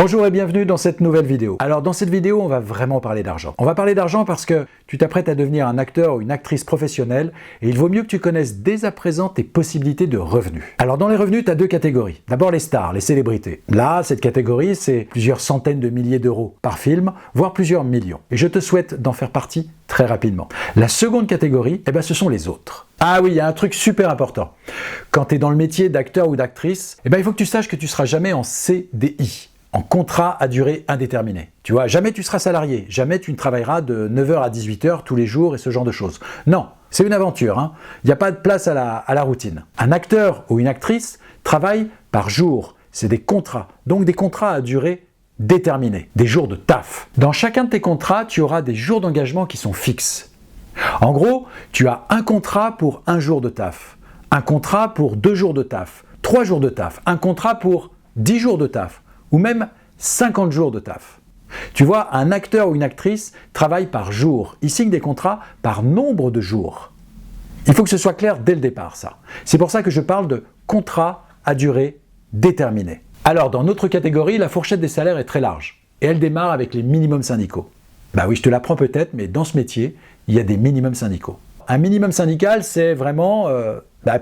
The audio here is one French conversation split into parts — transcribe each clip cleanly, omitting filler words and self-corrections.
Bonjour et bienvenue dans cette nouvelle vidéo. Alors dans cette vidéo, on va vraiment parler d'argent. On va parler d'argent parce que tu t'apprêtes à devenir un acteur ou une actrice professionnelle et il vaut mieux que tu connaisses dès à présent tes possibilités de revenus. Alors dans les revenus, tu as deux catégories. D'abord les stars, les célébrités. Là, cette catégorie, c'est plusieurs centaines de milliers d'euros par film, voire plusieurs millions. Et je te souhaite d'en faire partie très rapidement. La seconde catégorie, ce sont les autres. Ah oui, il y a un truc super important. Quand tu es dans le métier d'acteur ou d'actrice, il faut que tu saches que tu ne seras jamais en CDI. En contrat à durée indéterminée. Tu vois, jamais tu seras salarié, jamais tu ne travailleras de 9h à 18h tous les jours et ce genre de choses. Non, c'est une aventure, Il n'y a pas de place à la routine. Un acteur ou une actrice travaille par jour. C'est des contrats, donc des contrats à durée déterminée, des jours de taf. Dans chacun de tes contrats, tu auras des jours d'engagement qui sont fixes. En gros, tu as un contrat pour 1 jour de taf, un contrat pour 2 jours de taf, 3 jours de taf, un contrat pour 10 jours de taf, ou même 50 jours de taf. Tu vois, un acteur ou une actrice travaille par jour. Il signe des contrats par nombre de jours. Il faut que ce soit clair dès le départ, ça. C'est pour ça que je parle de contrat à durée déterminée. Alors, dans notre catégorie, la fourchette des salaires est très large. Et elle démarre avec les minimums syndicaux. Oui, je te l'apprends peut-être, mais dans ce métier, il y a des minimums syndicaux. Un minimum syndical, c'est vraiment...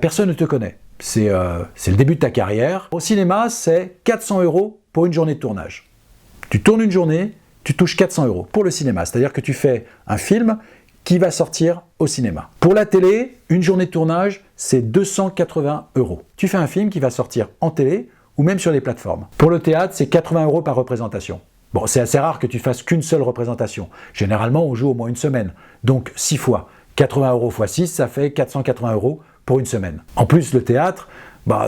personne ne te connaît. C'est le début de ta carrière. Au cinéma, c'est 400 € pour une journée de tournage. Tu tournes une journée, tu touches 400 € pour le cinéma. C'est-à-dire que tu fais un film qui va sortir au cinéma. Pour la télé, une journée de tournage, c'est 280 €. Tu fais un film qui va sortir en télé ou même sur les plateformes. Pour le théâtre, c'est 80 € par représentation. Bon, c'est assez rare que tu fasses qu'une seule représentation. Généralement, on joue au moins une semaine. Donc 6 fois. 80 € x 6, ça fait 480 € pour une semaine. En plus, le théâtre,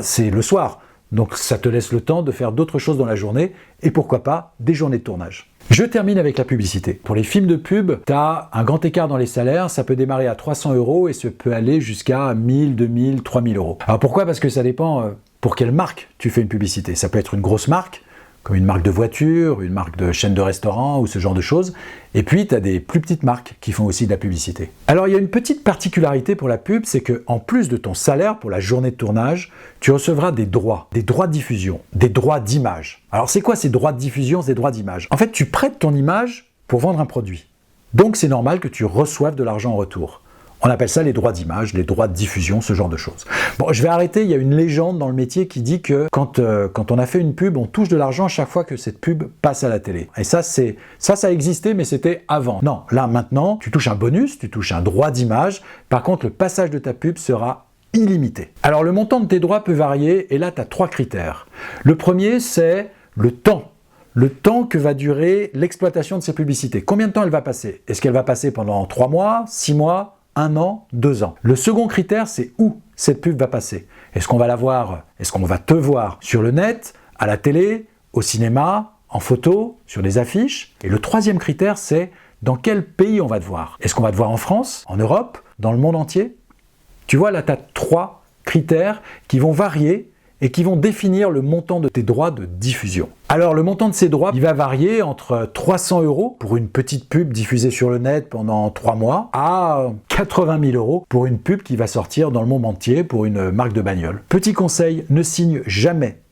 c'est le soir. Donc ça te laisse le temps de faire d'autres choses dans la journée et pourquoi pas des journées de tournage. Je termine avec la publicité. Pour les films de pub, tu as un grand écart dans les salaires, ça peut démarrer à 300 € et ça peut aller jusqu'à 1000, 2000, 3000 €. Alors pourquoi ? Parce que ça dépend pour quelle marque tu fais une publicité. Ça peut être une grosse marque, comme une marque de voiture, une marque de chaîne de restaurant ou ce genre de choses. Et puis, tu as des plus petites marques qui font aussi de la publicité. Alors, il y a une petite particularité pour la pub, c'est qu'en plus de ton salaire pour la journée de tournage, tu recevras des droits de diffusion, des droits d'image. Alors, c'est quoi ces droits de diffusion, ces droits d'image ? En fait, tu prêtes ton image pour vendre un produit. Donc, c'est normal que tu reçoives de l'argent en retour. On appelle ça les droits d'image, les droits de diffusion, ce genre de choses. Bon, je vais arrêter, il y a une légende dans le métier qui dit que quand on a fait une pub, on touche de l'argent à chaque fois que cette pub passe à la télé. Et ça a existé, mais c'était avant. Non, là maintenant, tu touches un bonus, tu touches un droit d'image. Par contre, le passage de ta pub sera illimité. Alors le montant de tes droits peut varier, et là tu as 3 critères. Le premier, c'est le temps. Le temps que va durer l'exploitation de ces publicités. Combien de temps elle va passer ? Est-ce qu'elle va passer pendant 3 mois, 6 mois ? 1 an, 2 ans. Le second critère, c'est où cette pub va passer. Est-ce qu'on va la voir, est-ce qu'on va te voir sur le net, à la télé, au cinéma, en photo, sur des affiches ? Et le troisième critère, c'est dans quel pays on va te voir. Est-ce qu'on va te voir en France, en Europe, dans le monde entier ? Tu vois, là, tu as 3 critères qui vont varier et qui vont définir le montant de tes droits de diffusion. Alors le montant de ces droits, il va varier entre 300 € pour une petite pub diffusée sur le net pendant 3 mois à 80 000 € pour une pub qui va sortir dans le monde entier pour une marque de bagnole. Petit conseil, ne signe jamais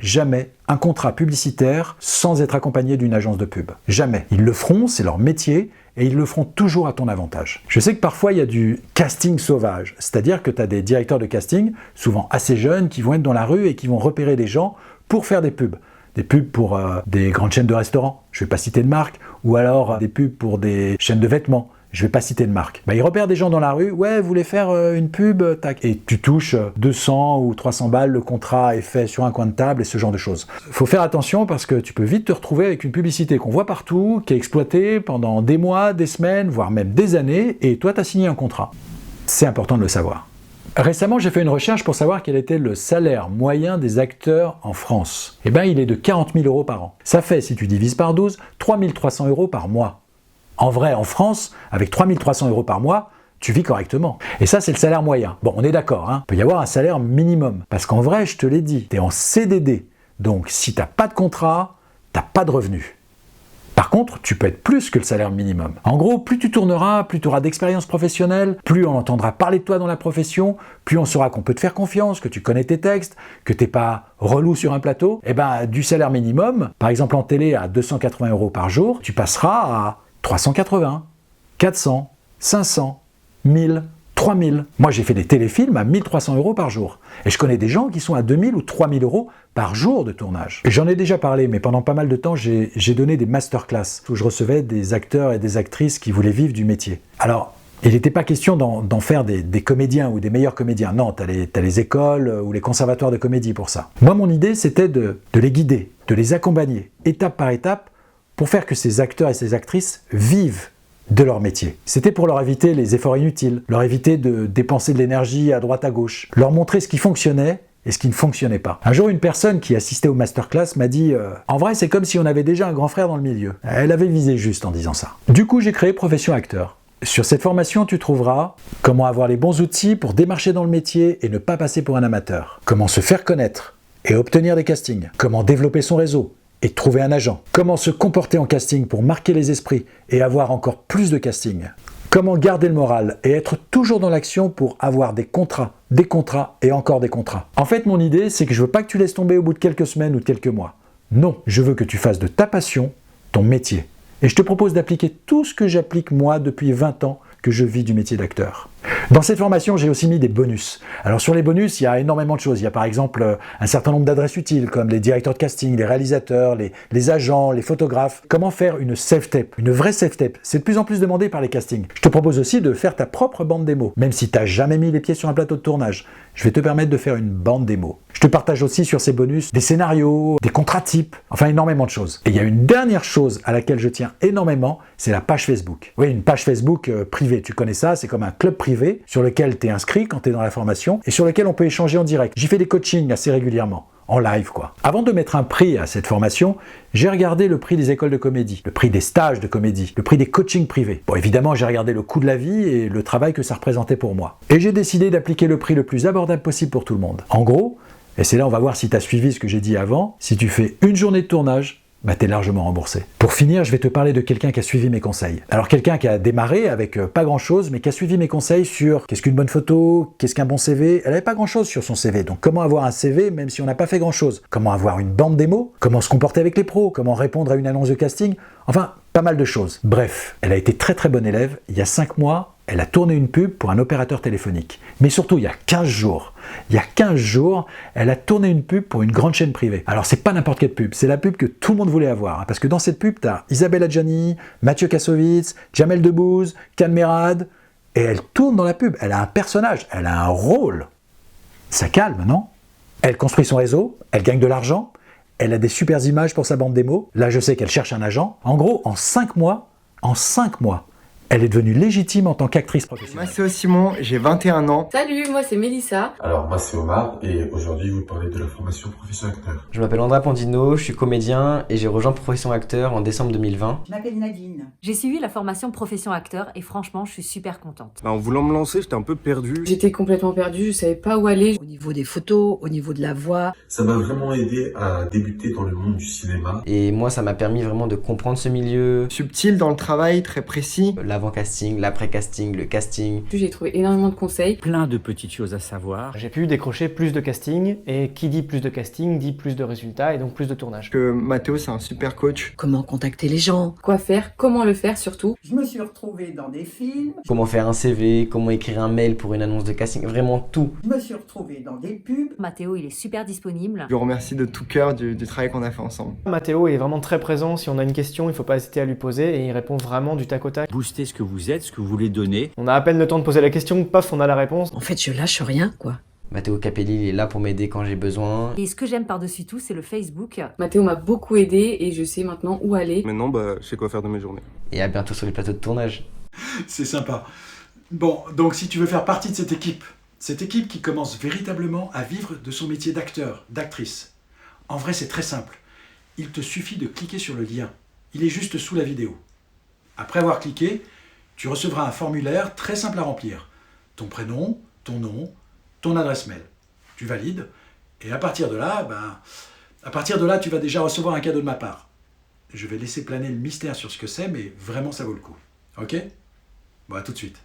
un contrat publicitaire sans être accompagné d'une agence de pub. Jamais. Ils le feront, c'est leur métier, et ils le feront toujours à ton avantage. Je sais que parfois il y a du casting sauvage, c'est-à-dire que tu as des directeurs de casting, souvent assez jeunes, qui vont être dans la rue et qui vont repérer des gens pour faire des pubs. Des pubs pour des grandes chaînes de restaurants, je ne vais pas citer de marque, ou alors des pubs pour des chaînes de vêtements, je ne vais pas citer de marque. Ils repèrent des gens dans la rue, ouais, vous voulez faire une pub, tac, et tu touches 200 ou 300 balles, le contrat est fait sur un coin de table et ce genre de choses. Faut faire attention parce que tu peux vite te retrouver avec une publicité qu'on voit partout, qui est exploitée pendant des mois, des semaines, voire même des années, et toi tu as signé un contrat. C'est important de le savoir. Récemment, j'ai fait une recherche pour savoir quel était le salaire moyen des acteurs en France. Il est de 40 000 € par an. Ça fait, si tu divises par 12, 3 300 € par mois. En vrai, en France, avec 3 300 € par mois, tu vis correctement. Et ça, c'est le salaire moyen. Bon, on est d'accord, Il peut y avoir un salaire minimum. Parce qu'en vrai, je te l'ai dit, tu es en CDD. Donc, si tu n'as pas de contrat, tu n'as pas de revenus. Par contre, tu peux être plus que le salaire minimum. En gros, plus tu tourneras, plus tu auras d'expérience professionnelle, plus on entendra parler de toi dans la profession, plus on saura qu'on peut te faire confiance, que tu connais tes textes, que t'es pas relou sur un plateau. Et ben, du salaire minimum, par exemple en télé à 280 € par jour, tu passeras à 380, 400, 500, 1000, 3000. Moi, j'ai fait des téléfilms à 1300 € par jour. Et je connais des gens qui sont à 2000 ou 3000 € par jour de tournage. J'en ai déjà parlé, mais pendant pas mal de temps, j'ai donné des masterclass où je recevais des acteurs et des actrices qui voulaient vivre du métier. Alors, il n'était pas question d'en faire des comédiens ou des meilleurs comédiens. Non, t'as les écoles ou les conservatoires de comédie pour ça. Moi, mon idée, c'était de les guider, de les accompagner, étape par étape, pour faire que ces acteurs et ces actrices vivent de leur métier. C'était pour leur éviter les efforts inutiles, leur éviter de dépenser de l'énergie à droite à gauche, leur montrer ce qui fonctionnait et ce qui ne fonctionnait pas. Un jour, une personne qui assistait au masterclass m'a dit « En vrai, c'est comme si on avait déjà un grand frère dans le milieu. » Elle avait visé juste en disant ça. Du coup, j'ai créé Profession Acteur. Sur cette formation, tu trouveras comment avoir les bons outils pour démarcher dans le métier et ne pas passer pour un amateur. Comment se faire connaître et obtenir des castings. Comment développer son réseau et trouver un agent. Comment se comporter en casting pour marquer les esprits et avoir encore plus de castings. Comment garder le moral et être toujours dans l'action pour avoir des contrats et encore des contrats. En fait, mon idée, c'est que je veux pas que tu laisses tomber au bout de quelques semaines ou de quelques mois. Non, je veux que tu fasses de ta passion ton métier. Et je te propose d'appliquer tout ce que j'applique moi depuis 20 ans que je vis du métier d'acteur. Dans cette formation, j'ai aussi mis des bonus. Alors sur les bonus, il y a énormément de choses. Il y a par exemple un certain nombre d'adresses utiles, comme les directeurs de casting, les réalisateurs, les agents, les photographes. Comment faire une self-tape, une vraie self-tape. C'est de plus en plus demandé par les castings. Je te propose aussi de faire ta propre bande démo, même si tu n'as jamais mis les pieds sur un plateau de tournage. Je vais te permettre de faire une bande démo. Je te partage aussi sur ces bonus des scénarios, des contrats types, enfin énormément de choses. Et il y a une dernière chose à laquelle je tiens énormément, c'est la page Facebook. Oui, une page Facebook privée, tu connais ça, c'est comme un club privé sur lequel tu es inscrit quand tu es dans la formation et sur lequel on peut échanger en direct. J'y fais des coachings assez régulièrement, en live quoi. Avant de mettre un prix à cette formation, j'ai regardé le prix des écoles de comédie, le prix des stages de comédie, le prix des coachings privés. Bon, évidemment, j'ai regardé le coût de la vie et le travail que ça représentait pour moi. Et j'ai décidé d'appliquer le prix le plus abordable possible pour tout le monde. En gros, et c'est là on va voir si tu as suivi ce que j'ai dit avant, si tu fais une journée de tournage, t'es largement remboursé. Pour finir, je vais te parler de quelqu'un qui a suivi mes conseils. Alors quelqu'un qui a démarré avec pas grand chose, mais qui a suivi mes conseils sur qu'est-ce qu'une bonne photo, qu'est-ce qu'un bon CV. Elle n'avait pas grand chose sur son CV, donc comment avoir un CV même si on n'a pas fait grand chose. Comment avoir une bande démo, comment se comporter avec les pros, comment répondre à une annonce de casting, enfin pas mal de choses. Bref, elle a été très très bonne élève. Il y a 5 mois, elle a tourné une pub pour un opérateur téléphonique. Mais surtout, il y a 15 jours, elle a tourné une pub pour une grande chaîne privée. Alors, c'est pas n'importe quelle pub, c'est la pub que tout le monde voulait avoir. Parce que dans cette pub, tu as Isabelle Adjani, Mathieu Kassovitz, Jamel Debbouze, Can Merad, et elle tourne dans la pub. Elle a un personnage, elle a un rôle. Ça calme, non? Elle construit son réseau, elle gagne de l'argent, elle a des super images pour sa bande démo. Là, je sais qu'elle cherche un agent. En gros, en 5 mois, elle est devenue légitime en tant qu'actrice professionnelle. Moi c'est Simon, j'ai 21 ans. Salut, moi c'est Mélissa. Alors moi c'est Omar et aujourd'hui je vais vous parler de la formation Profession Acteur. Je m'appelle André Pandino, je suis comédien et j'ai rejoint Profession Acteur en décembre 2020. Je m'appelle Nadine. J'ai suivi la formation Profession Acteur et franchement je suis super contente. En voulant me lancer, j'étais un peu perdu. J'étais complètement perdue, je savais pas où aller. Au niveau des photos, au niveau de la voix. Ça m'a vraiment aidé à débuter dans le monde du cinéma. Et moi ça m'a permis vraiment de comprendre ce milieu. Subtil dans le travail, très précis. L'avant-casting, l'après-casting, le casting. J'ai trouvé énormément de conseils. Plein de petites choses à savoir. J'ai pu décrocher plus de casting et qui dit plus de casting dit plus de résultats et donc plus de tournage. Que Mathéo c'est un super coach. Comment contacter les gens. Quoi faire, comment le faire surtout. Je me suis retrouvée dans des films. Comment faire un CV, comment écrire un mail pour une annonce de casting, vraiment tout. Je me suis retrouvée dans des pubs. Mathéo il est super disponible. Je le remercie de tout cœur du travail qu'on a fait ensemble. Mathéo est vraiment très présent, si on a une question il faut pas hésiter à lui poser et il répond vraiment du tac au tac. Booster ce que vous êtes, ce que vous voulez donner. On a à peine le temps de poser la question, paf on a la réponse. En fait je lâche rien quoi. Mathéo Capelli il est là pour m'aider quand j'ai besoin. Et ce que j'aime par-dessus tout c'est le Facebook. Mathéo m'a beaucoup aidé et je sais maintenant où aller. Maintenant, je sais quoi faire de mes journées. Et à bientôt sur les plateaux de tournage. C'est sympa. Bon, donc si tu veux faire partie de cette équipe qui commence véritablement à vivre de son métier d'acteur, d'actrice, en vrai c'est très simple. Il te suffit de cliquer sur le lien. Il est juste sous la vidéo. Après avoir cliqué, tu recevras un formulaire très simple à remplir. Ton prénom, ton nom, ton adresse mail. Tu valides et à partir de là, tu vas déjà recevoir un cadeau de ma part. je vais laisser planer le mystère sur ce que c'est, mais vraiment ça vaut le coup. Ok? Bon, à tout de suite.